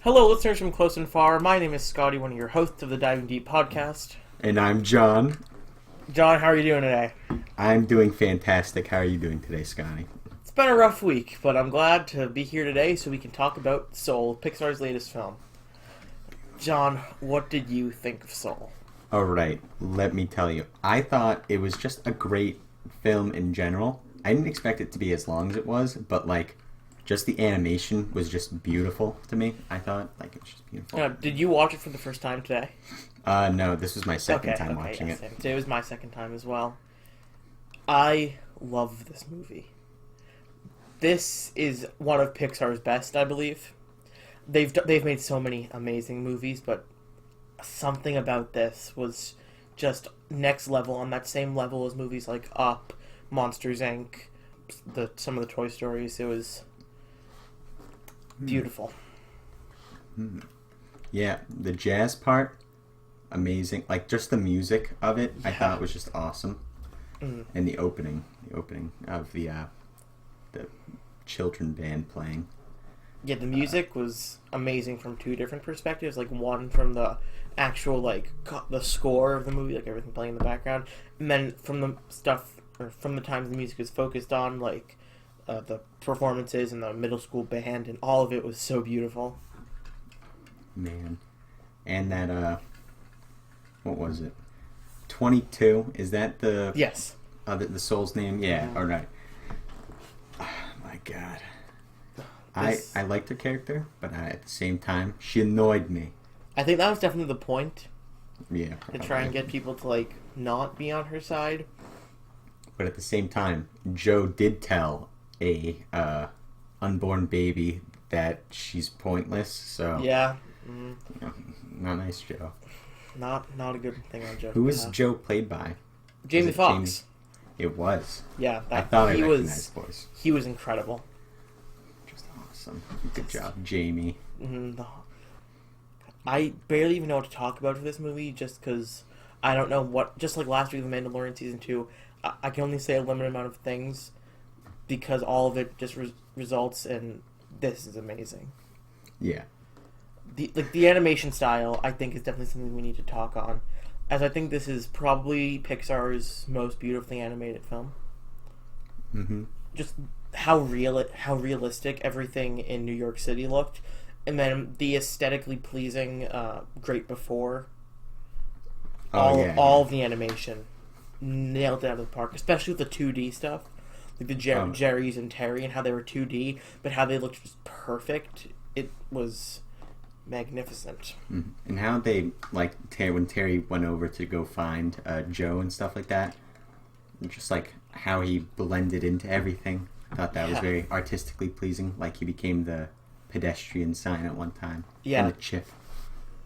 Hello, listeners from close and far. My name is Scotty, one of your hosts of the Diving Deep podcast. And I'm John. John, how are you doing today? I'm doing fantastic. How are you doing today, Scotty? It's been a rough week, but I'm glad to be here today so we can talk about Soul, Pixar's latest film. John, what did you think of Soul? Alright, let me tell you. I thought it was just a great film in general. I didn't expect it to be as long as it was, but just the animation was just beautiful to me. I thought, it was just beautiful. Did you watch it for the first time today? No, this was my second time watching yes, it. Today was my second time as well. I love this movie. This is one of Pixar's best, I believe. They've made so many amazing movies, but something about this was just next level, on that same level as movies like Up, Monsters, Inc., some of the Toy Stories. It was beautiful. Yeah, the jazz part, amazing. Just the music of it, I thought was just awesome. And the opening of the children band playing. Yeah, the music was amazing from two different perspectives. One from the actual the score of the movie, everything playing in the background, and then from the stuff, or from the times the music is focused on, the performances and the middle school band, and all of it was so beautiful. Man. And that, what was it? 22, is that the... Yes. The soul's name? Yeah, alright. Oh, my God. I liked her character, but at the same time, she annoyed me. I think that was definitely the point. Yeah. To try and get people to, not be on her side. But at the same time, Joe did tell a unborn baby that she's pointless, so... Yeah. Not nice, Joe. Not a good thing on Joe. Who was Joe played by? Jamie Foxx. It was. Yeah. I thought I recognized the voice. He was incredible. Just awesome. Good job, Jamie. I barely even know what to talk about for this movie, just because I don't know what... Just like last week with Mandalorian Season 2, I can only say a limited amount of things, because all of it just results in this is amazing. Yeah. The animation style, I think, is definitely something we need to talk on, as I think this is probably Pixar's most beautifully animated film. Mm-hmm. Just how realistic everything in New York City looked, and then the aesthetically pleasing Great Before. All of the animation nailed it out of the park, especially with the 2D stuff, the Jerry's and Terry, and how they were 2D, but how they looked just perfect. It was magnificent. And how they, when Terry went over to go find Joe and stuff like that, just how he blended into everything. I thought that was very artistically pleasing. He became the pedestrian sign at one time. Yeah. And the chip.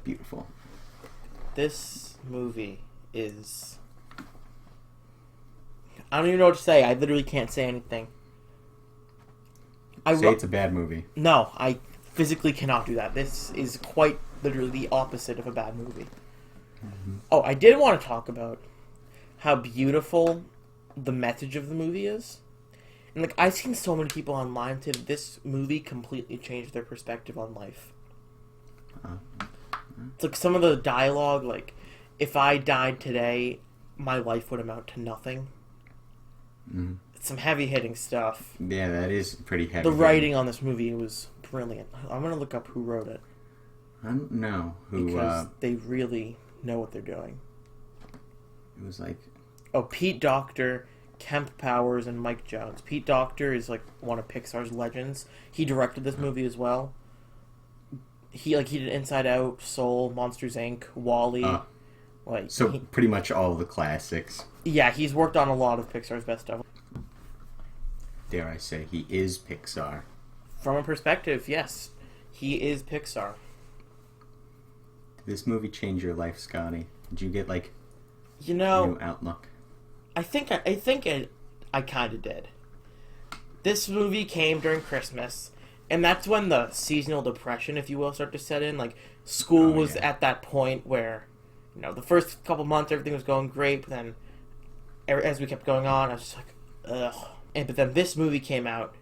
Beautiful. This movie is... I don't even know what to say. I literally can't say anything. Say it's a bad movie. No, I physically cannot do that. This is quite literally the opposite of a bad movie. Mm-hmm. Oh, I did want to talk about how beautiful the message of the movie is. And I've seen so many people online say that this movie completely changed their perspective on life. It's some of the dialogue, if I died today, my life would amount to nothing. Mm. It's some heavy-hitting stuff. Yeah, that is pretty heavy. The writing on this movie was brilliant. I'm going to look up who wrote it. I don't know who... Because they really know what they're doing. It was Pete Docter, Kemp Powers, and Mike Jones. Pete Docter is one of Pixar's legends. He directed this movie as well. He did Inside Out, Soul, Monsters Inc., WALL-E. Pretty much all the classics. Yeah, he's worked on a lot of Pixar's best stuff. Dare I say, he is Pixar. From a perspective, yes. He is Pixar. Did this movie change your life, Scotty? Did you get, new outlook? I think I kind of did. This movie came during Christmas, and that's when the seasonal depression, if you will, started to set in. School was at that point where, the first couple months everything was going great, but then as we kept going on, I was just ugh. But then this movie came out,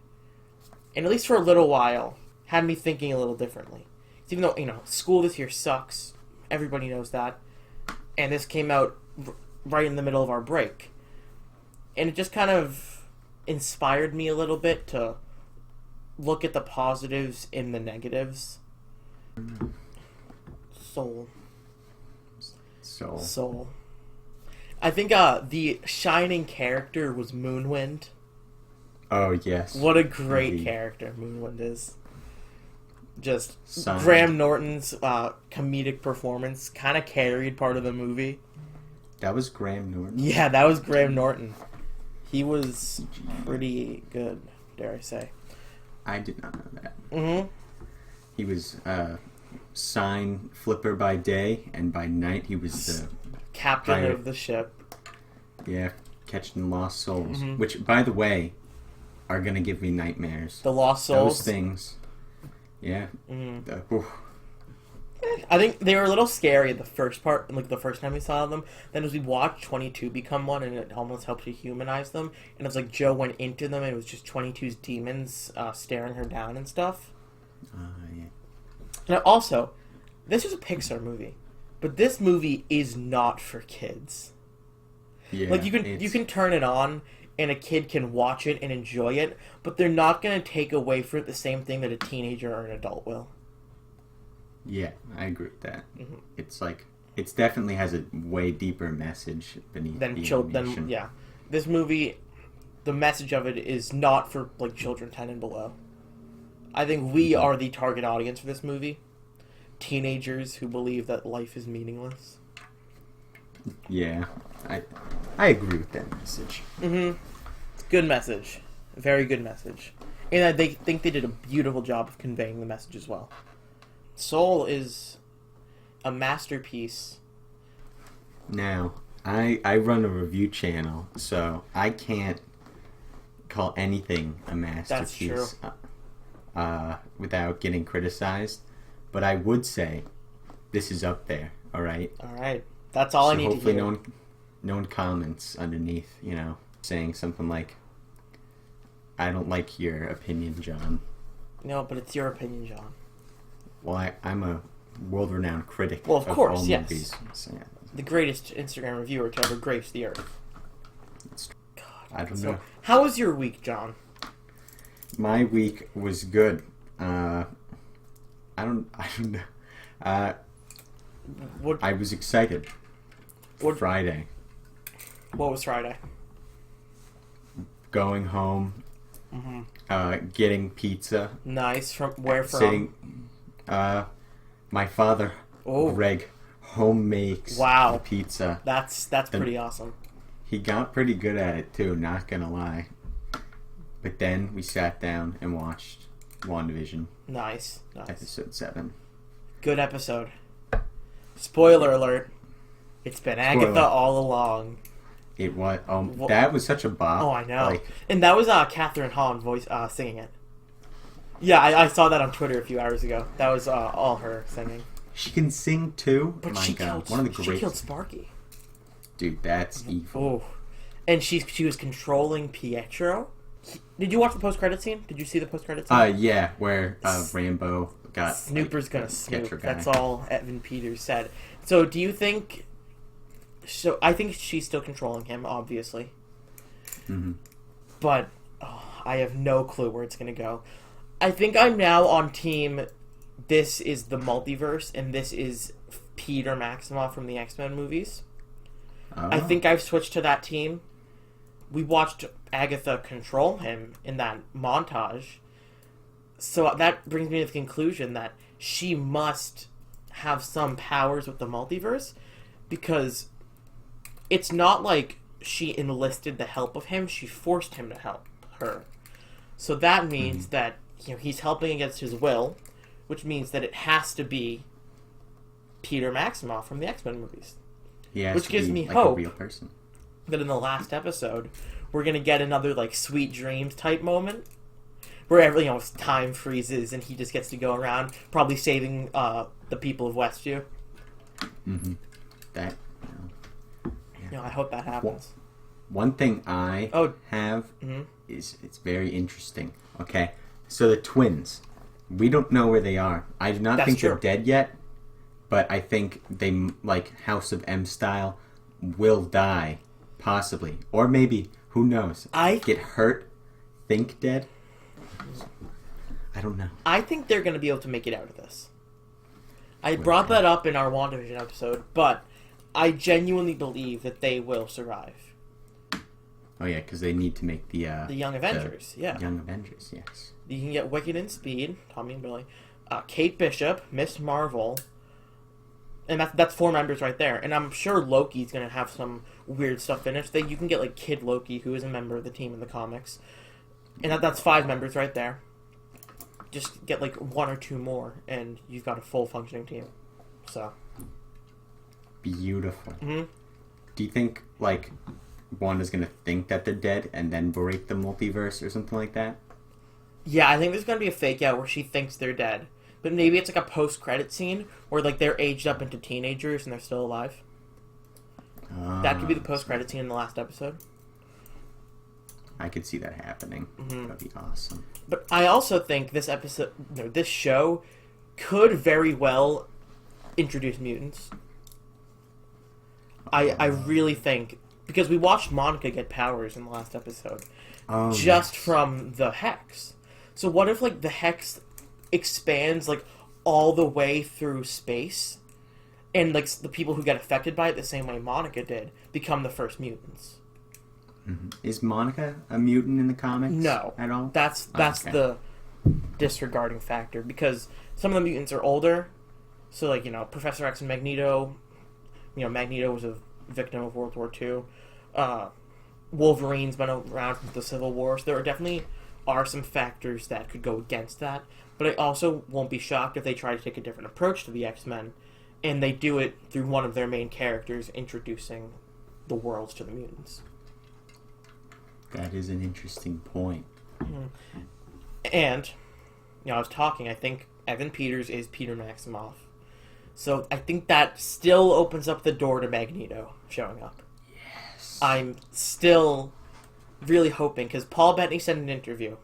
and at least for a little while, had me thinking a little differently. Even though, school this year sucks, everybody knows that, and this came out right in the middle of our break, and it just kind of inspired me a little bit to look at the positives in the negatives. Soul. I think the shining character was Moonwind. Oh, yes. What a great character Moonwind is. Just Signed. Graham Norton's comedic performance kind of carried part of the movie. That was Graham Norton? Yeah, that was Graham Norton. He was pretty good, dare I say. I did not know that. Mm-hmm. He was sign flipper by day, and by night he was the captain of the ship. Yeah, catching lost souls. Mm-hmm. Which, by the way, are going to give me nightmares. The lost souls? Those things. Yeah. Mm-hmm. I think they were a little scary at the first part, like the first time we saw them. Then as we watched 22 become one, and it almost helped to humanize them. And it was like Joe went into them, and it was just 22's demons staring her down and stuff. Yeah. And also, this is a Pixar movie, but this movie is not for kids. Yeah. Like you can turn it on, and a kid can watch it and enjoy it, but they're not going to take away from it the same thing that a teenager or an adult will. Yeah, I agree with that. Mm-hmm. It's like, it definitely has a way deeper message beneath the animation. Yeah. This movie, the message of it is not for like children 10 and below. I think we are the target audience for this movie. Teenagers who believe that life is meaningless. Yeah, I agree with that message. Mm-hmm. Good message. Very good message. And they think they did a beautiful job of conveying the message as well. Soul is a masterpiece. Now, I run a review channel, so I can't call anything a masterpiece without getting criticized. But I would say this is up there, all right? All right. That's all I need to hear. Hopefully no one comments underneath, saying something like, I don't like your opinion, John. No, but it's your opinion, John. Well, I'm a world-renowned critic of course, all yes. movies. So, yeah. The greatest Instagram reviewer to ever grace the earth. God, I don't know. How was your week, John? My week was good. I don't know. I was excited. Friday. What was Friday? Going home. Mm-hmm. Getting pizza. Nice. From where from? Sitting. My father, Greg, home makes pizza. That's pretty awesome. He got pretty good at it too, not gonna lie. But then we sat down and watched WandaVision. Nice. Episode 7. Good episode. Spoiler alert. It's been Agatha all along. It was. That was such a bop. Oh, I know. And that was Catherine Hahn voice singing it. Yeah, I saw that on Twitter a few hours ago. That was all her singing. She can sing too. But she killed Sparky. Dude, that's evil. Oh, and she was controlling Pietro. Did you watch the post-credit scene? Did you see the post-credit scene? Yeah, where Rambo got Snooper's gonna snoop. Guy. That's all Evan Peters said. So, do you think? So, I think she's still controlling him, obviously. Mm-hmm. But I have no clue where it's gonna go. I think I'm now on team. This is the multiverse, and this is Peter Maximoff from the X-Men movies. Oh. I think I've switched to that team. We watched Agatha control him in that montage. So that brings me to the conclusion that she must have some powers with the multiverse, because it's not like she enlisted the help of him, she forced him to help her. So that means that he's helping against his will, which means that it has to be Peter Maximoff from the X-Men movies. Which gives me hope a real person. That in the last episode we're gonna get another like Sweet Dreams type moment where time freezes and he just gets to go around probably saving the people of Westview. Mm-hmm. That I hope that happens. One thing I have is it's very interesting. Okay, so the twins, We don't know where they are. I do not think they're dead yet, but I think they, like House of M style, will die, possibly. Or maybe, who knows, get hurt, think dead. I don't know. I think they're going to be able to make it out of this. I brought that up in our WandaVision episode, but I genuinely believe that they will survive. Oh yeah, because they need to make the Young Avengers. Young Avengers, yes. You can get Wicked and Speed, Tommy and Billy, Kate Bishop, Miss Marvel, and that's 4 members right there. And I'm sure Loki's going to have some weird stuff in it. So you can get like Kid Loki, who is a member of the team in the comics, and that's 5 members right there. Just get like 1 or 2 more, and you've got a full functioning team. So beautiful. Mm-hmm. Do you think like Wanda's gonna think that they're dead and then break the multiverse or something like that? Yeah, I think there's gonna be a fake out where she thinks they're dead, but maybe it's like a post-credit scene where like they're aged up into teenagers and they're still alive. That could be the post-credit scene in the last episode. I could see that happening. Mm-hmm. That'd be awesome. But I also think this show could very well introduce mutants. I really think, because we watched Monica get powers in the last episode, from the Hex. So what if like the Hex expands like all the way through space, and like the people who get affected by it the same way Monica did become the first mutants? Mm-hmm. Is Monica a mutant in the comics? No, at all. That's the disregarding factor, because some of the mutants are older. So like Professor X and Magneto. Magneto was a victim of World War II. Wolverine's been around since the Civil War, so there definitely are some factors that could go against that. But I also won't be shocked if they try to take a different approach to the X-Men, and they do it through one of their main characters introducing the worlds to the mutants. That is an interesting point. Mm-hmm. And, I was talking, I think Evan Peters is Peter Maximoff. So I think that still opens up the door to Magneto showing up. Yes. I'm still really hoping, because Paul Bettany said in an interview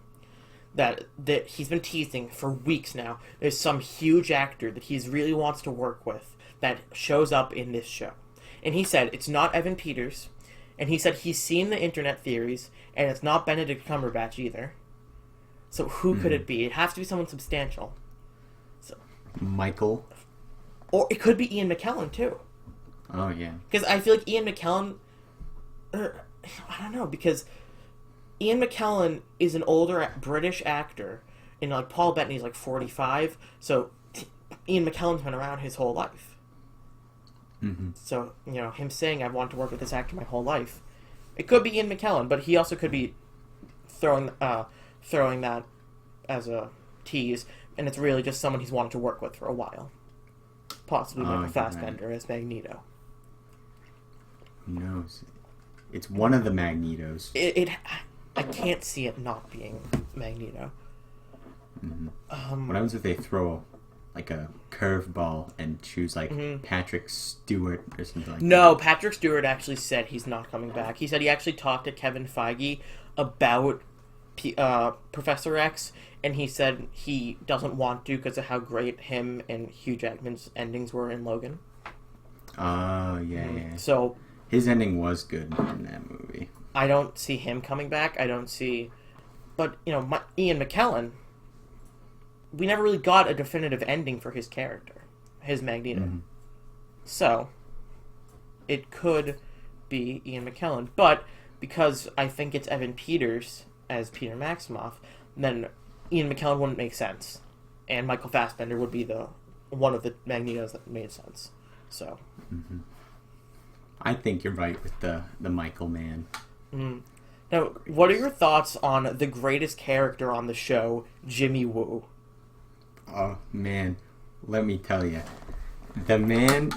that he's been teasing for weeks now. There's some huge actor that he really wants to work with that shows up in this show. And he said it's not Evan Peters. And he said he's seen the internet theories, and it's not Benedict Cumberbatch either. So who could it be? It has to be someone substantial. So Michael. Or it could be Ian McKellen, too. Oh, yeah. Because I feel like Ian McKellen... I don't know, because Ian McKellen is an older British actor, and like Paul Bettany's like 45, so Ian McKellen's been around his whole life. Mm-hmm. So, him saying, I've wanted to work with this actor my whole life, it could be Ian McKellen, but he also could be throwing that as a tease, and it's really just someone he's wanted to work with for a while. Possibly Michael Fassbender as Magneto. Who knows? It's one of the Magnetos. I can't see it not being Magneto. Mm-hmm. What happens if they throw like a curveball and choose like Patrick Stewart or something like that? No, Patrick Stewart actually said he's not coming back. He said he actually talked to Kevin Feige about Professor X, and he said he doesn't want to because of how great him and Hugh Jackman's endings were in Logan. Oh, yeah. So his ending was good in that movie. I don't see him coming back. But, Ian McKellen, we never really got a definitive ending for his character, his Magneto. Mm-hmm. So, it could be Ian McKellen. But, because I think it's Evan Peters as Peter Maximoff, then Ian McKellen wouldn't make sense. And Michael Fassbender would be one of the Magnetos that made sense. So. Mm-hmm. I think you're right with the Michael man. Mm. Now, what are your thoughts on the greatest character on the show, Jimmy Woo? Oh, man. Let me tell you. The man,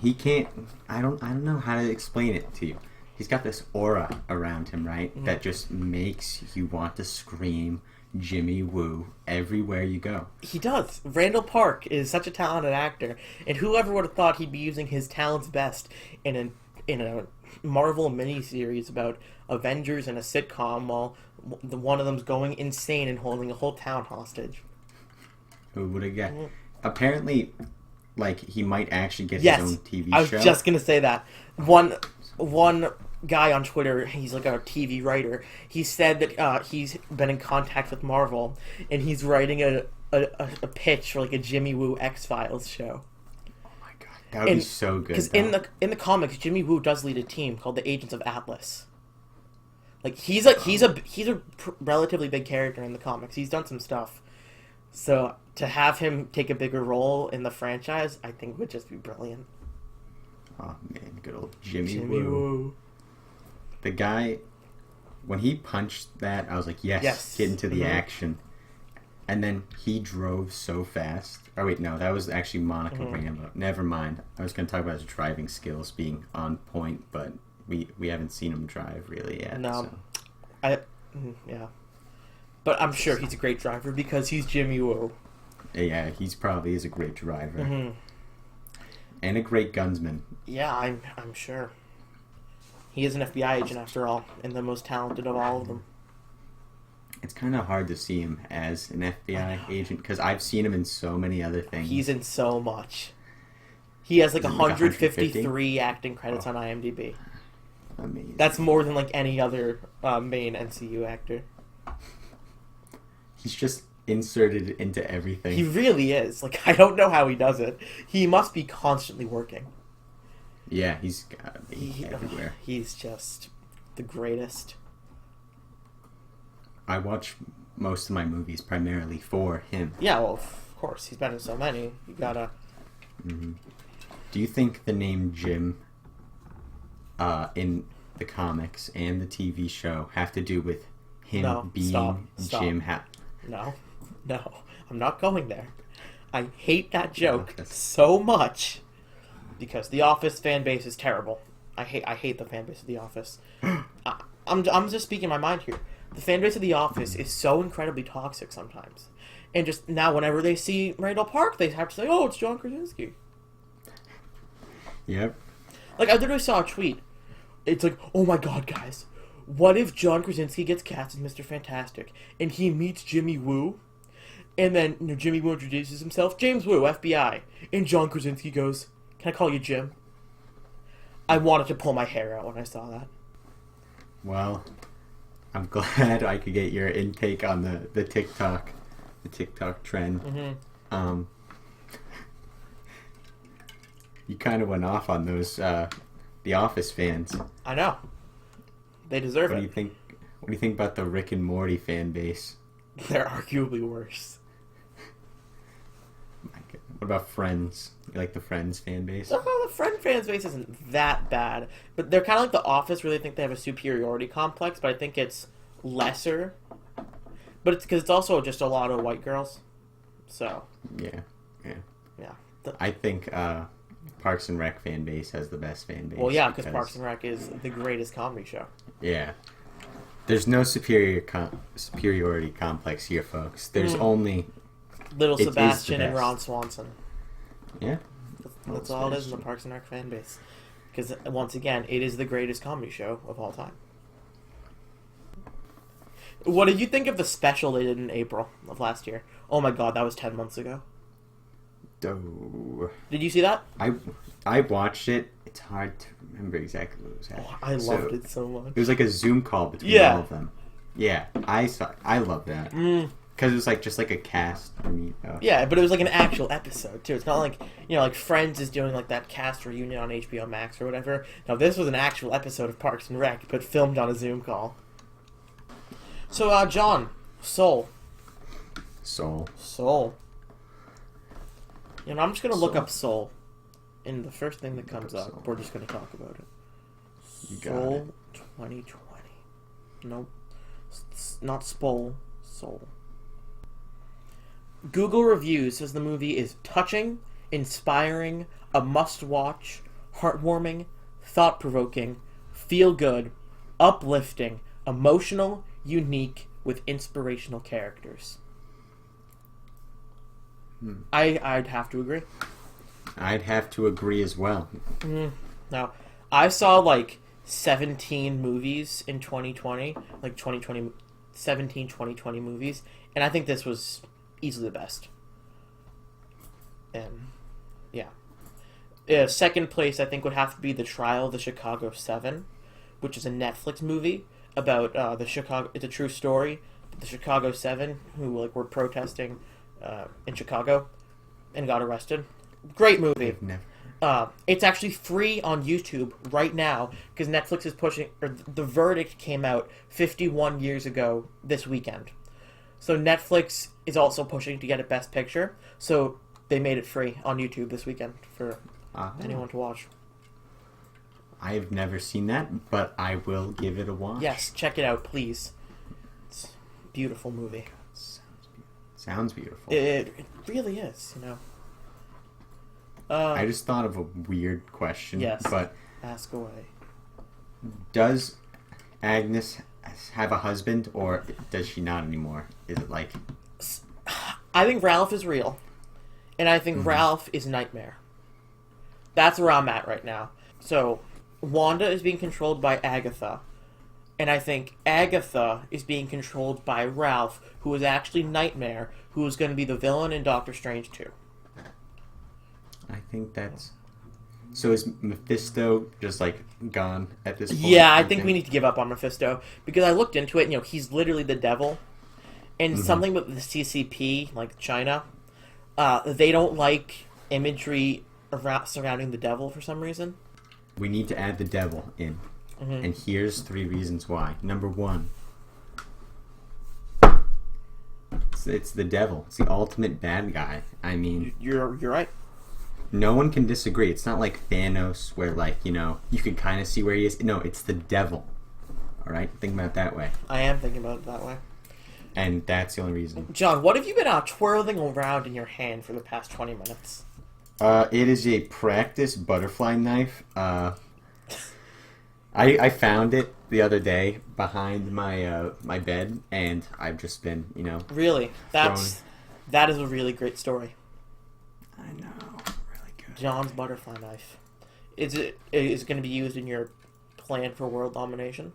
he can't... I don't know how to explain it to you. He's got this aura around him, right? Mm-hmm. That just makes you want to scream Jimmy Woo everywhere you go. He does. Randall Park is such a talented actor, and whoever would have thought he'd be using his talents best in a Marvel miniseries about Avengers and a sitcom while one of them's going insane and holding a whole town hostage. Who would have got? Apparently, like, he might actually get Yes, his own TV show. I was just gonna say that. One guy on Twitter, he's like a TV writer. He said that he's been in contact with Marvel, and he's writing a pitch for like a Jimmy Woo X-Files show. Oh my god, that would be so good. Because in the comics, Jimmy Woo does lead a team called the Agents of Atlas. Like he's a relatively big character in the comics. He's done some stuff. So to have him take a bigger role in the franchise, I think would just be brilliant. Oh man, good old Jimmy Woo. The guy, when he punched that, I was like, yes. Get into the action. And then he drove so fast. Oh wait, no, that was actually Monica Rambeau. Never mind. I was going to talk about his driving skills being on point, but we haven't seen him drive really yet. No, so. Yeah. But I'm sure he's a great driver because he's Jimmy Woo. Yeah, he's probably is a great driver. And a great gunsman. Yeah, I'm sure. He is an FBI agent after all, and the most talented of all of them. It's kind of hard to see him as an FBI agent because I've seen him in so many other things. He's in so much. He has like 153 acting credits on IMDb. Amazing. That's more than like any other main MCU actor. He's just inserted into everything. He really is. Like, I don't know how he does it. He must be constantly working. Yeah, he's gotta be everywhere. He's just the greatest. I watch most of my movies primarily for him. Yeah, well, of course. He's been in so many. You gotta... Do you think the name Jim in the comics and the TV show have to do with him being Stop. Jim? No, I'm not going there. I hate that joke so much because The Office fan base is terrible. I hate the fan base of The Office. I'm just speaking my mind here. The fan base of The Office is so incredibly toxic sometimes, and just now whenever they see Randall Park, they have to say, "Oh, it's John Krasinski." Yep. Like I literally saw a tweet. It's like, "Oh my god, guys. What if John Krasinski gets cast as Mr. Fantastic and he meets Jimmy Woo, and then Jimmy Woo introduces himself, James Woo, FBI, and John Krasinski goes, 'Can I call you Jim?'" I wanted to pull my hair out when I saw that. Well, I'm glad I could get your intake on the TikTok trend. You kind of went off on those The Office fans. I know. They deserve it. What do you think about the Rick and Morty fan base? They're arguably worse. What about Friends? You like the Friends fan base? Oh, the Friend fan base isn't that bad, but they're kind of like The Office. Really think they have a superiority complex, but I think it's lesser. But it's because it's also just a lot of white girls. So yeah. I think Parks and Rec fan base has the best fan base. Well, yeah, because Parks and Rec is the greatest comedy show. Yeah. There's no superiority complex here, folks. There's only... Little Sebastian and Ron Swanson. Yeah. That's all it is in the Parks and Rec fan base. Because, once again, it is the greatest comedy show of all time. What did you think of the special they did in April of last year? Oh my god, that was 10 months ago. Oh. Did you see that? I watched it. It's hard to remember exactly what was happening. Oh, I loved it so much. It was like a Zoom call between all of them. Yeah, I love that. Because it was like just like a cast. Yeah, but it was like an actual episode too. It's not like like Friends is doing like that cast reunion on HBO Max or whatever. No, this was an actual episode of Parks and Rec, but filmed on a Zoom call. So, John, Soul. I'm just gonna look up Soul, and the first thing that comes up, we're just gonna talk about it. Soul 2020. Nope, not Spole. Soul. Google reviews says the movie is touching, inspiring, a must-watch, heartwarming, thought-provoking, feel-good, uplifting, emotional, unique, with inspirational characters. I'd have to agree. I'd have to agree as well. Now, I saw like 17 movies in 2020, like 2020 movies, and I think this was easily the best. And yeah. Second place, I think, would have to be The Trial of the Chicago 7, which is a Netflix movie about the Chicago. It's a true story. The Chicago 7, who were protesting in Chicago and got arrested. Great movie. It's actually free on YouTube right now because Netflix is pushing. Or the verdict came out 51 years ago this weekend, so Netflix is also pushing to get it Best Picture. So they made it free on YouTube this weekend for anyone to watch. I've never seen that, but I will give it a watch. Yes, check it out, please. It's a beautiful movie. Sounds beautiful. It really is, I just thought of a weird question. Yes. But ask away. Does Agnes have a husband, or does she not anymore? Is it like... I think Ralph is real. And I think Ralph is Nightmare. That's where I'm at right now. So, Wanda is being controlled by Agatha. And I think Agatha is being controlled by Ralph, who is actually Nightmare, who is going to be the villain in Doctor Strange 2. I think that's... So is Mephisto just, gone at this point? Yeah, I think we need to give up on Mephisto. Because I looked into it, and, he's literally the devil. And something with the CCP, like China, they don't like imagery surrounding the devil for some reason. We need to add the devil in. And here's 3 reasons why. Number 1. It's the devil. It's the ultimate bad guy. I mean... You're right. No one can disagree. It's not like Thanos where, you can kind of see where he is. No, it's the devil. Alright? Think about it that way. I am thinking about it that way. And that's the only reason. John, what have you been twirling around in your hand for the past 20 minutes? It is a practice butterfly knife. I found it the other day behind my my bed, and I've just been, Really? That is a really great story. I know. Really good. John's butterfly knife. Is it going to be used in your plan for world domination?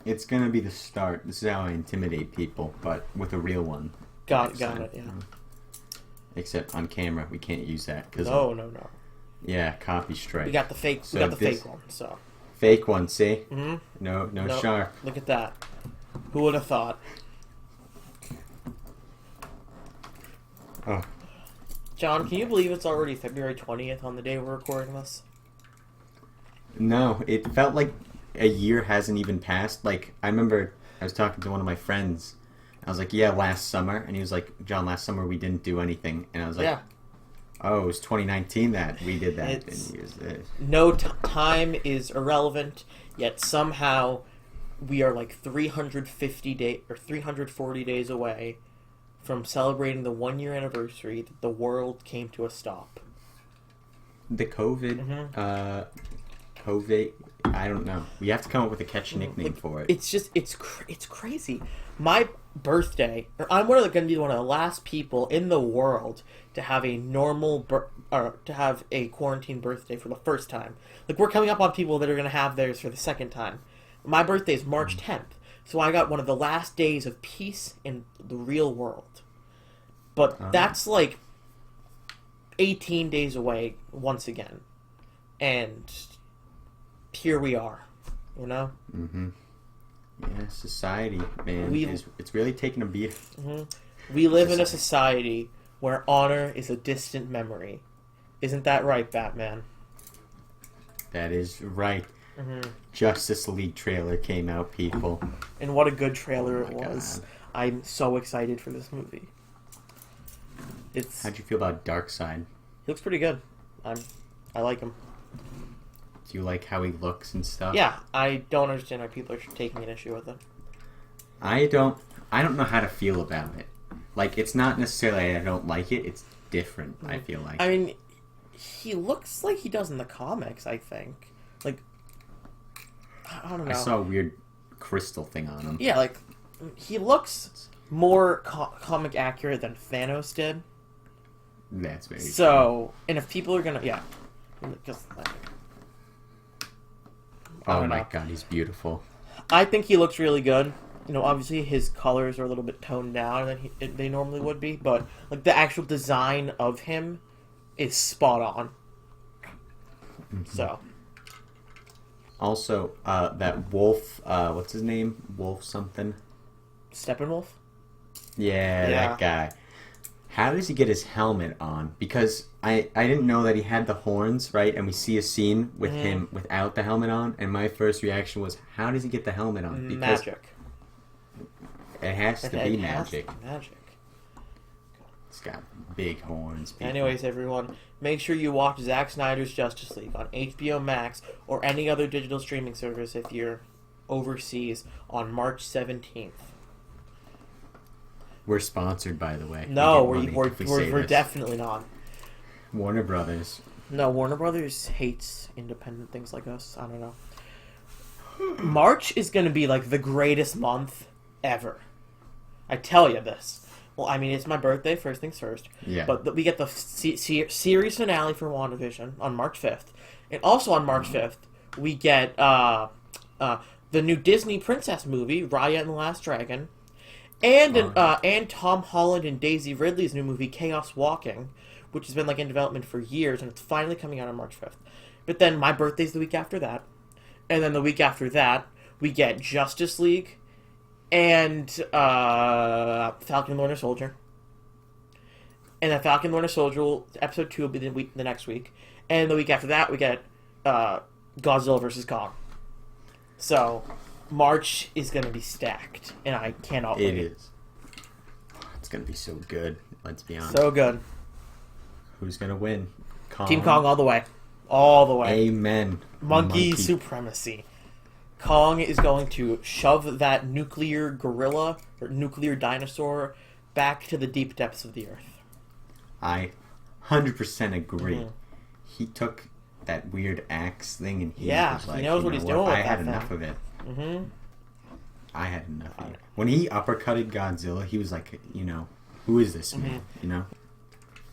It's going to be the start. This is how I intimidate people, but with a real one. Got it, yeah. Except on camera, we can't use that. No. Yeah, copy strike. We got the fake. So we got the fake one. So. Fake one, see? Mm-hmm. No sharp. Look at that. Who would have thought? Oh. John, can you believe it's already February 20th on the day we're recording this? No, it felt like a year hasn't even passed. I remember I was talking to one of my friends. I was like, yeah, last summer. And he was like, John, last summer we didn't do anything. And I was like, yeah. Oh, it was 2019 that we did that. No time is irrelevant, yet somehow we are 350 days or 340 days away from celebrating the 1-year anniversary that the world came to a stop. The COVID, COVID, I don't know. We have to come up with a catchy nickname for it. It's just, it's crazy. My birthday, I'm going to be one of the last people in the world to have a to have a quarantine birthday for the first time. We're coming up on people that are going to have theirs for the second time. My birthday is March 10th, so I got one of the last days of peace in the real world. But that's 18 days away once again. And here we are, Mm-hmm. Yeah, society, man, it's really taking a beat. Mm-hmm. We live in a society where honor is a distant memory. Isn't that right, Batman? That is right. Mm-hmm. Justice League trailer came out, people. And what a good trailer it was. God. I'm so excited for this movie. How'd you feel about Darkseid? He looks pretty good. I like him. Do you like how he looks and stuff? Yeah, I don't understand why people are taking an issue with it. I don't know how to feel about it. It's not necessarily I don't like it, it's different, I feel like. I mean, he looks like he does in the comics, I think. I don't know. I saw a weird crystal thing on him. Yeah, he looks more comic accurate than Thanos did. That's very true. And if people are gonna... Yeah. Just, oh my god, he's beautiful. I think he looks really good. obviously his colors are a little bit toned down than they normally would be, but like the actual design of him is spot on. Mm-hmm. So. Also, that wolf, what's his name? Wolf something? Steppenwolf? Yeah, that guy. How does he get his helmet on? Because I didn't know that he had the horns, right? And we see a scene with him without the helmet on, and my first reaction was, how does he get the helmet on? Because magic. It has to be magic. Magic. It's got big horns. People. Anyways, everyone, make sure you watch Zack Snyder's Justice League on HBO Max or any other digital streaming service if you're overseas on March 17th. We're sponsored, by the way. No, we're definitely not. Warner Brothers. No, Warner Brothers hates independent things like us. I don't know. March is going to be like the greatest month ever. I tell you this. Well, I mean, it's my birthday, first things first. Yeah. But we get the series finale for WandaVision on March 5th. And also on March 5th, we get the new Disney princess movie, Raya and the Last Dragon. And Tom Holland and Daisy Ridley's new movie, Chaos Walking, which has been like in development for years, and it's finally coming out on March 5th. But then my birthday's the week after that. And then the week after that, we get Justice League and Falcon and the Winter Soldier. And then Falcon and the Winter Soldier, episode 2 will be the next week. And the week after that, we get Godzilla vs. Kong. So, March is going to be stacked, and I cannot wait. It is. It's going to be so good, let's be honest. So good. Who's going to win? Kong? Team Kong all the way. All the way. Amen. Monkey supremacy. Kong is going to shove that nuclear gorilla or nuclear dinosaur back to the deep depths of the earth. I 100% agree. Mm-hmm. He took that weird axe thing and he was like, he knows what he's doing with I that had thing. enough of it. Mm-hmm. I had enough of it. When he uppercutted Godzilla, he was like, who is this man?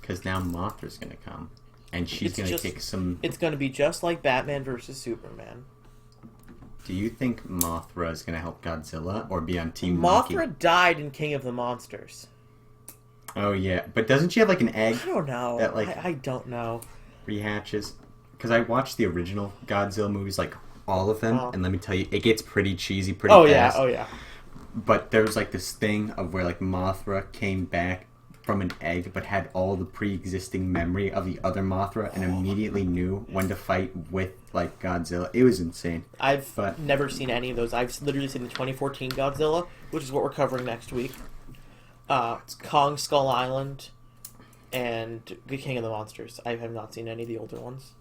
Because now Mothra's going to come. And she's going to kick some... It's going to be just like Batman versus Superman. Do you think Mothra is going to help Godzilla or be on Team Monkey? Mothra died in King of the Monsters. Oh, yeah. But doesn't she have like an egg? I don't know. That, I don't know. Rehatches? Because I watched the original Godzilla movies, like all of them, and let me tell you, it gets pretty cheesy pretty fast. Oh, yeah. But there was like this thing of where like Mothra came back from an egg but had all the pre-existing memory of the other Mothra and immediately knew when to fight with like Godzilla. It was insane. I've never seen any of those. I've literally seen the 2014 Godzilla, which is what we're covering next week. Kong Skull Island and The King of the Monsters. I have not seen any of the older ones.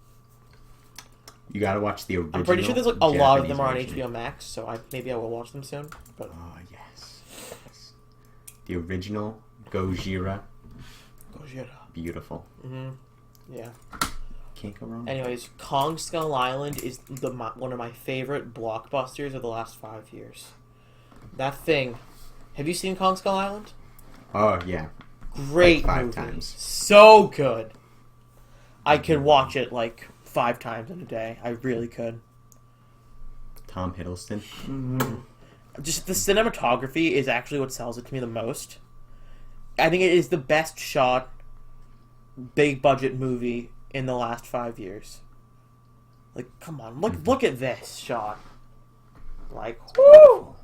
You gotta watch the original. I'm pretty sure there's like a lot of them are on version. HBO Max, so maybe I will watch them soon. But oh yes. The original Gojira. Beautiful. Mm-hmm. Yeah. Can't go wrong. Anyways, Kong Skull Island is one of my favorite blockbusters of the last 5 years. That thing. Have you seen Kong Skull Island? Oh yeah. Great like 5 movie. times. So good. I could watch it like 5 times in a day. I really could. Tom Hiddleston. Mm-hmm. Just the cinematography is actually what sells it to me the most. I think it is the best shot big budget movie in the last 5 years. Like, come on, look at this shot. Like, woo!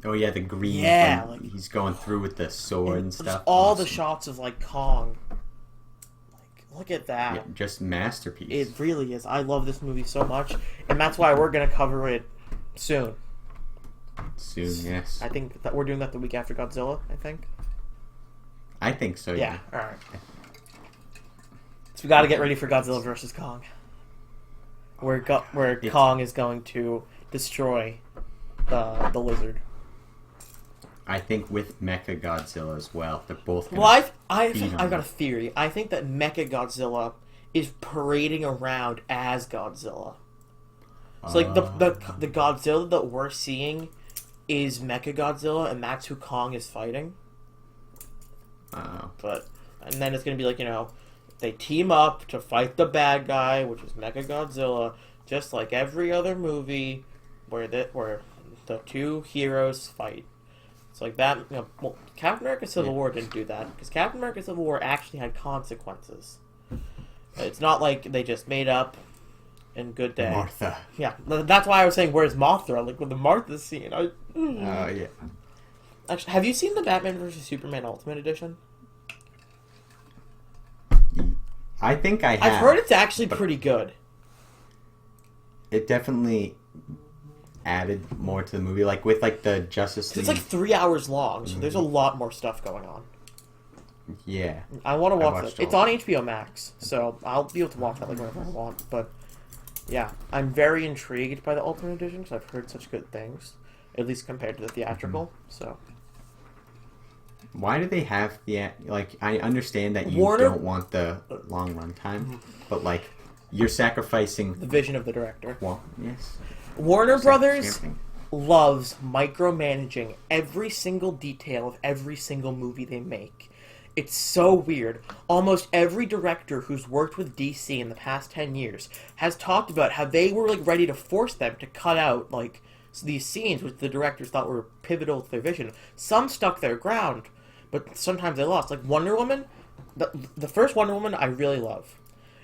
Oh yeah, the green. Yeah, like, he's going through with the sword and stuff. All the shots of like Kong. Like, look at that. Yeah, just masterpiece. It really is. I love this movie so much, and that's why we're gonna cover it soon. Soon, yes. I think that we're doing that the week after Godzilla. I think so. Yeah. All right. So we got to get ready for Godzilla versus Kong, where Kong is going to destroy the lizard. I think with Mecha Godzilla as well, they're both. Well, I've got a theory. I think that Mecha Godzilla is parading around as Godzilla. So like the Godzilla that we're seeing is Mecha Godzilla, and that's who Kong is fighting. And then it's gonna be like, they team up to fight the bad guy, which is Mecha Godzilla, just like every other movie where the two heroes fight. It's like that. Well, Captain America Civil War didn't do that because Captain America Civil War actually had consequences. It's not like they just made up and good day. Martha. Yeah, that's why I was saying, where's Mothra? Like with the Martha scene. Oh yeah. Actually, have you seen the Batman vs Superman Ultimate Edition? I think I have. I've heard it's actually pretty good. It definitely added more to the movie, like with like the Justice League. It's like 3 hours long, so there's a lot more stuff going on. Yeah. I want to watch it. It's on HBO Max, so I'll be able to watch that like whenever I want. But yeah, I'm very intrigued by the Ultimate Edition because I've heard such good things, at least compared to the theatrical. So. Why do they have the like? I understand that you Warner don't want the long run time, but like you're sacrificing the vision of the director. Well, yes. Warner Brothers loves micromanaging every single detail of every single movie they make. It's so weird. Almost every director who's worked with DC in the past 10 years has talked about how they were like ready to force them to cut out like these scenes which the directors thought were pivotal to their vision. Some stuck their ground, but sometimes they lost. Like Wonder Woman, the first Wonder Woman I really love.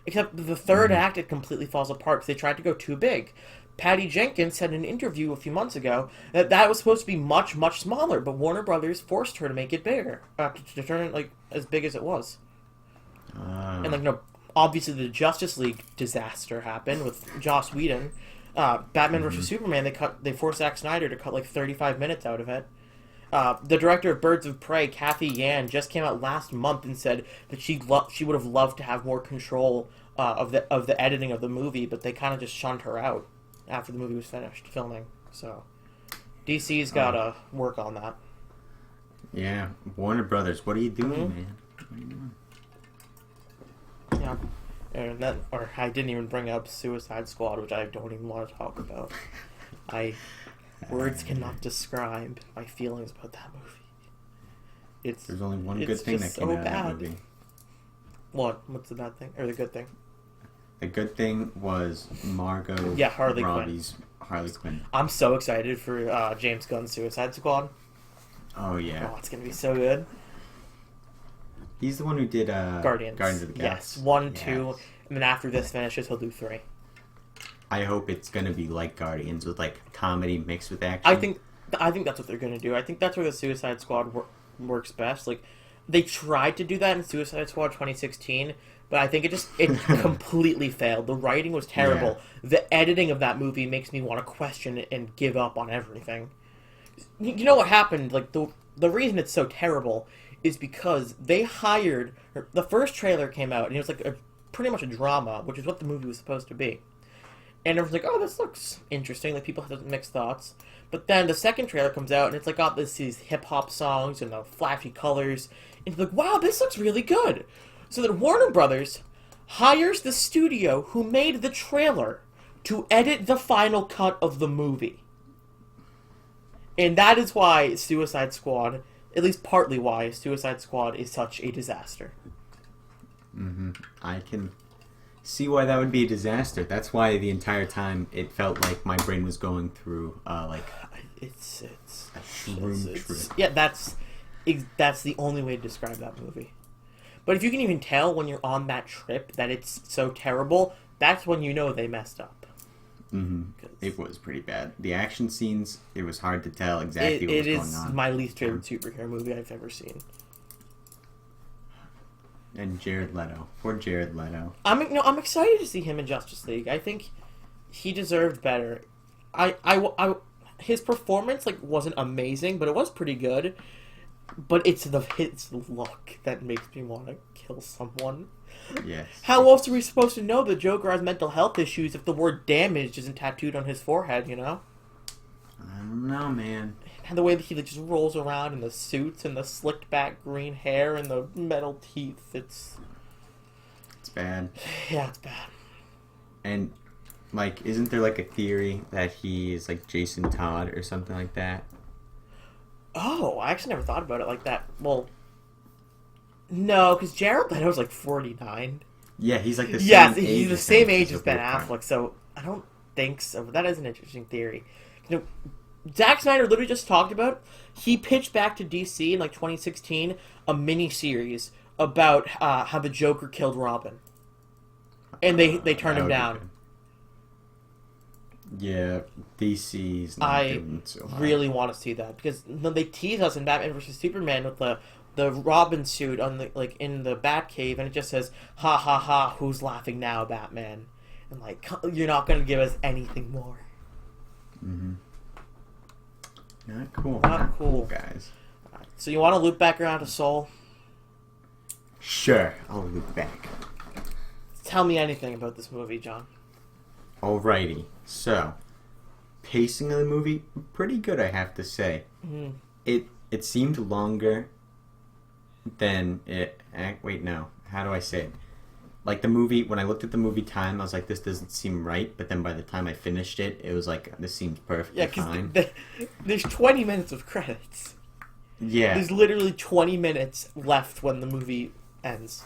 Except the third act, it completely falls apart because they tried to go too big. Patty Jenkins said in an interview a few months ago that was supposed to be much, much smaller, but Warner Brothers forced her to make it bigger, to turn it like as big as it was. And like obviously the Justice League disaster happened with Joss Whedon. Batman vs Superman, they forced Zack Snyder to cut like 35 minutes out of it. The director of Birds of Prey, Kathy Yan, just came out last month and said that she would have loved to have more control of the editing of the movie, but they kind of just shunned her out after the movie was finished filming. So DC's got to work on that. Yeah, Warner Brothers, what are you doing, man? What are you doing? Yeah. And I didn't even bring up Suicide Squad, which I don't even want to talk about. Words cannot describe my feelings about that movie. There's only one good thing that came out of that movie. What? What's the bad thing? Or the good thing? The good thing was Margot Robbie's Harley Quinn. I'm so excited for James Gunn's Suicide Squad. Oh, yeah. Oh, it's going to be so good. He's the one who did Guardians of the Galaxy. Yes, 1, 2, and then after this finishes, he'll do 3. I hope it's going to be like Guardians with like comedy mixed with action. I think that's what they're going to do. I think that's where the Suicide Squad works best. Like they tried to do that in Suicide Squad 2016, but I think it completely failed. The writing was terrible. Yeah. The editing of that movie makes me want to question it and give up on everything. You know what happened? Like the reason it's so terrible is because they hired the first trailer came out and it was like pretty much a drama, which is what the movie was supposed to be. And everyone's like, oh, this looks interesting. Like, people have mixed thoughts. But then the second trailer comes out, and it's like got these hip-hop songs and the flashy colors. And it's like, wow, this looks really good. So then Warner Brothers hires the studio who made the trailer to edit the final cut of the movie. And that is why Suicide Squad, at least partly why Suicide Squad is such a disaster. I can see why that would be a disaster. That's why the entire time it felt like my brain was going through it's a shroom trip. Yeah, that's the only way to describe that movie. But if you can even tell when you're on that trip that it's so terrible, that's when you know they messed up. It was pretty bad. The action scenes, it was hard to tell exactly what was going on. It is my least favorite superhero movie I've ever seen. And Jared Leto. Poor Jared Leto. I'm excited to see him in Justice League. I think he deserved better. His performance wasn't amazing, but it was pretty good. But it's his look that makes me want to kill someone. Yes. How else are we supposed to know the Joker has mental health issues if the word damaged isn't tattooed on his forehead, you know? I don't know, man. And the way that he just rolls around in the suits and the slicked back green hair and the metal teeth, it's bad. Yeah, it's bad. And, isn't there, a theory that he is, Jason Todd or something like that? Oh, I actually never thought about it like that. Well, no, because Jared Leto's 49. Yeah, he's the same age. Yes, he's the same age as Ben Affleck, so I don't think so. But that is an interesting theory. Zack Snyder literally just talked about. He pitched back to DC in like 2016 a mini series about how the Joker killed Robin, and they turned him down. Yeah, DC's not doing so hot. I really want to see that because they tease us in Batman vs Superman with the Robin suit on the in the Batcave, and it just says "ha ha ha, who's laughing now, Batman?" And like, you're not gonna give us anything more. Mm-hmm. Not cool. Not cool, guys. Right, so you want to loop back around to Soul? Sure, I'll loop back. Tell me anything about this movie, John. Alrighty, so pacing of the movie pretty good, I have to say. Mm-hmm. It seemed longer than it. Wait, no. How do I say it? Like the movie, when I looked at the movie time, I was like, this doesn't seem right. But then by the time I finished it, it was like, this seems perfectly fine. There's 20 minutes of credits. Yeah. There's literally 20 minutes left when the movie ends.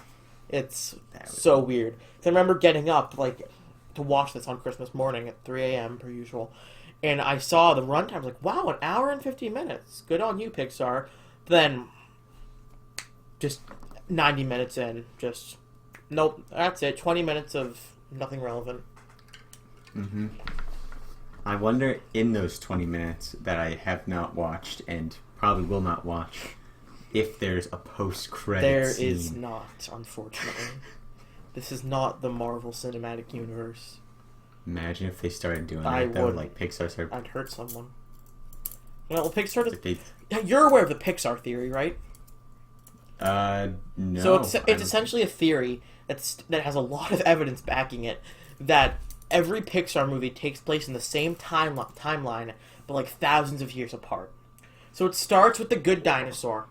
It's so weird. I remember getting up to watch this on Christmas morning at 3 a.m. per usual, and I saw the runtime. I was like, wow, 1 hour and 50 minutes. Good on you, Pixar. Then, just 90 minutes in, just... Nope, that's it. 20 minutes of nothing relevant. Mm-hmm. I wonder, in those 20 minutes that I have not watched and probably will not watch, if there's a post-credit scene. There is not, unfortunately. This is not the Marvel Cinematic Universe. Imagine if they started doing that, though. Like, Pixar started... I'd hurt someone. Well, Pixar does... They... You're aware of the Pixar Theory, right? No. So it's essentially a theory that has a lot of evidence backing it, that every Pixar movie takes place in the same timeline, but like thousands of years apart. So it starts with the good dinosaur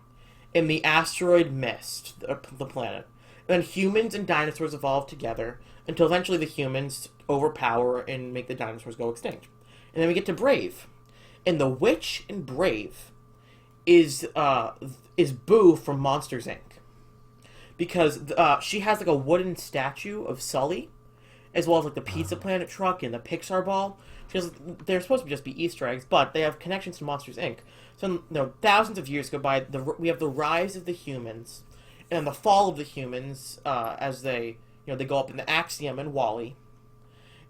in the asteroid missed the planet. And then humans and dinosaurs evolve together until eventually the humans overpower and make the dinosaurs go extinct. And then we get to Brave. And the witch in Brave is Boo from Monsters, Inc. Because she has like a wooden statue of Sully, as well as like the Pizza Planet truck and the Pixar ball. They're supposed to just be Easter eggs, but they have connections to Monsters, Inc. So thousands of years go by. We have the rise of the humans, and the fall of the humans as they they go up in the Axiom and Wall-E,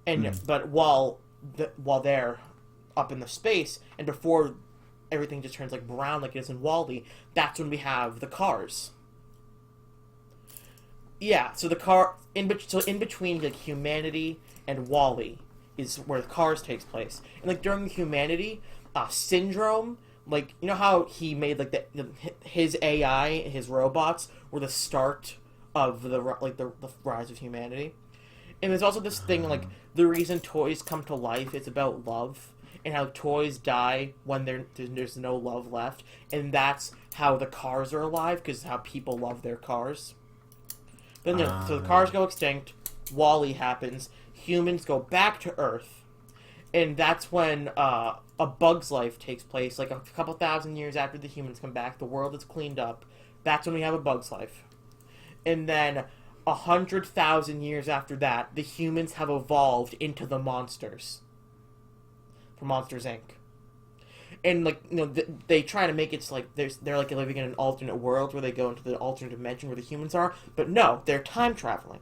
and but while they're up in the space and before everything just turns like brown like it is in Wall-E, that's when we have the cars. Yeah, so the car in between like humanity and Wall-E is where the cars takes place. And like during the humanity, Syndrome, like you know how he made like his AI, his robots were the start of the rise of humanity. And there's also this thing like the reason toys come to life, it's about love. And how toys die when there's no love left. And that's how the cars are alive, because how people love their cars. Then so the cars go extinct, Wall-E happens, humans go back to Earth, and that's when A Bug's Life takes place, like a couple thousand years after the humans come back, the world is cleaned up, that's when we have A Bug's Life. And then 100,000 years after that, the humans have evolved into the monsters. From Monsters, Inc. And like they try to make it like they're like living in an alternate world where they go into the alternate dimension where the humans are, but no, they're time traveling.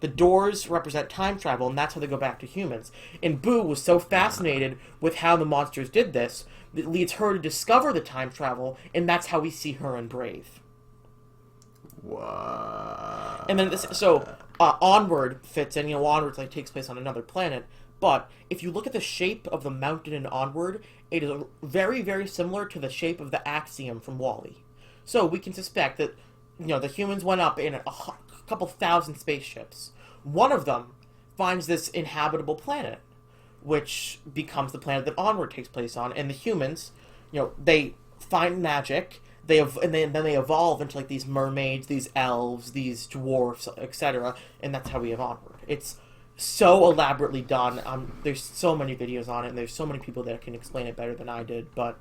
The doors represent time travel, and that's how they go back to humans. And Boo was so fascinated with how the monsters did this, it leads her to discover the time travel, and that's how we see her in Brave. Wow. And then Onward fits in. Onward takes place on another planet. But if you look at the shape of the mountain in Onward, it is very, very similar to the shape of the Axiom from Wall-E. So we can suspect that, the humans went up in a couple thousand spaceships. One of them finds this inhabitable planet, which becomes the planet that Onward takes place on. And the humans, they find magic, and then they evolve into like these mermaids, these elves, these dwarfs, etc. And that's how we have Onward. It's so elaborately done. There's so many videos on it, and there's so many people that can explain it better than I did, but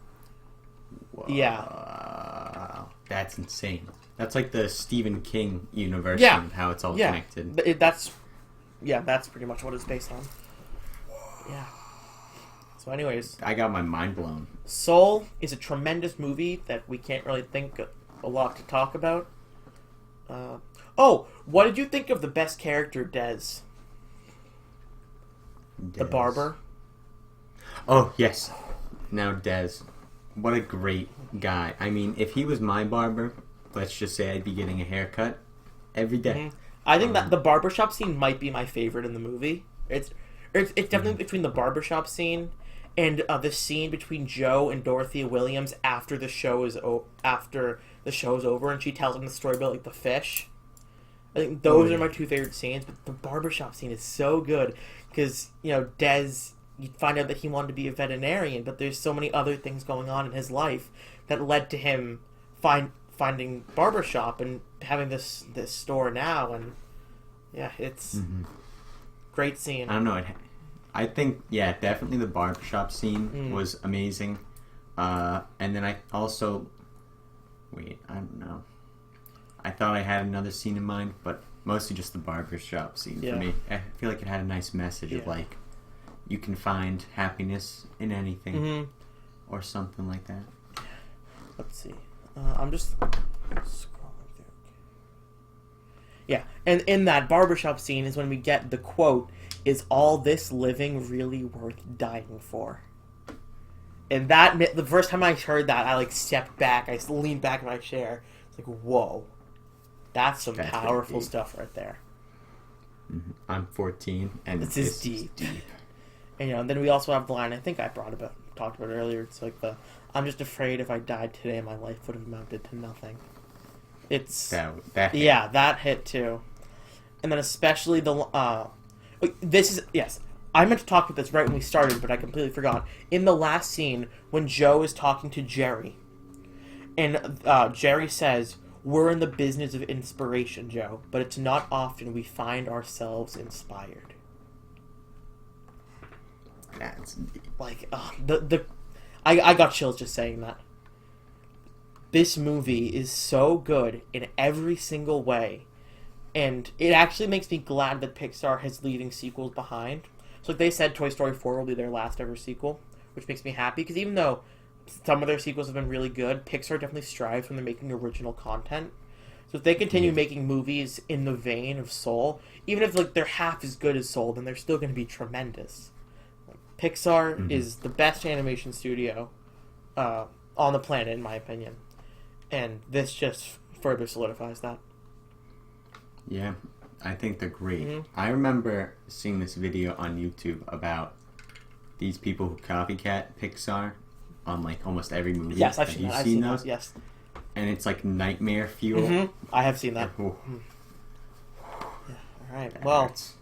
yeah. That's insane. That's like the Stephen King universe and how it's all connected. That's pretty much what it's based on. Yeah. So anyways, I got my mind blown. Soul is a tremendous movie that we can't really think a lot to talk about. What did you think of the best character, Dez? The barber? Oh, yes. Now, Dez. What a great guy. I mean, if he was my barber, let's just say I'd be getting a haircut every day. Mm-hmm. I think that the barbershop scene might be my favorite in the movie. It's definitely between the barbershop scene and the scene between Joe and Dorothea Williams after the show is over and she tells him the story about like the fish. I think those are my two favorite scenes, but the barbershop scene is so good because, Dez, you find out that he wanted to be a veterinarian, but there's so many other things going on in his life that led to him finding barbershop and having this store now, and yeah, it's great scene. I don't know. I think, yeah, definitely the barbershop scene was amazing. And then I also... Wait, I don't know. I thought I had another scene in mind, but mostly just the barbershop scene for me. I feel like it had a nice message of, like, you can find happiness in anything or something like that. Let's see. I'm just scrolling through. Yeah, and in that barbershop scene is when we get the quote, "Is all this living really worth dying for?" And that, the first time I heard that, I stepped back. I leaned back in my chair. It's like, whoa, that's some powerful stuff right there. I'm 14, and this is deep. And then we also have the line I think I talked about it earlier. It's like "I'm just afraid if I died today, my life would have amounted to nothing." It's that hit. That hit too. And then especially this is I meant to talk about this right when we started, but I completely forgot. In the last scene, when Joe is talking to Jerry, and Jerry says, "We're in the business of inspiration, Joe, but it's not often we find ourselves inspired." That's deep. I got chills just saying that. This movie is so good in every single way, and it actually makes me glad that Pixar is leaving sequels behind. So they said Toy Story 4 will be their last ever sequel, which makes me happy, because even though some of their sequels have been really good, Pixar definitely strives when they're making original content. So if they continue making movies in the vein of Soul, even if they're half as good as Soul, then they're still going to be tremendous. Pixar is the best animation studio on the planet, in my opinion. And this just further solidifies that. Yeah, I think they're great. I remember seeing this video on YouTube about these people who copycat Pixar on almost every movie. Yes, I've seen those. Yes. And it's nightmare fuel. I have seen that. Yeah, all right. That well, hurts.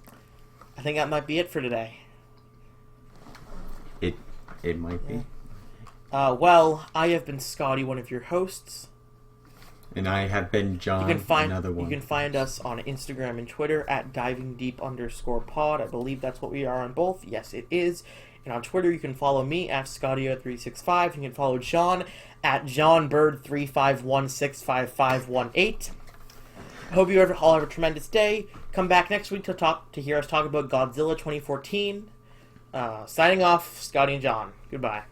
I think that might be it for today. It might be. Well, I have been Scotty, one of your hosts. And I have been John, another one. You can find us on Instagram and Twitter at divingdeep_pod. I believe that's what we are on both. Yes, it is. And on Twitter, you can follow me at Scotty0365. You can follow John at JohnBird351655518. I hope you all have a tremendous day. Come back next week to hear us talk about Godzilla 2014. Signing off, Scotty and Jon. Goodbye.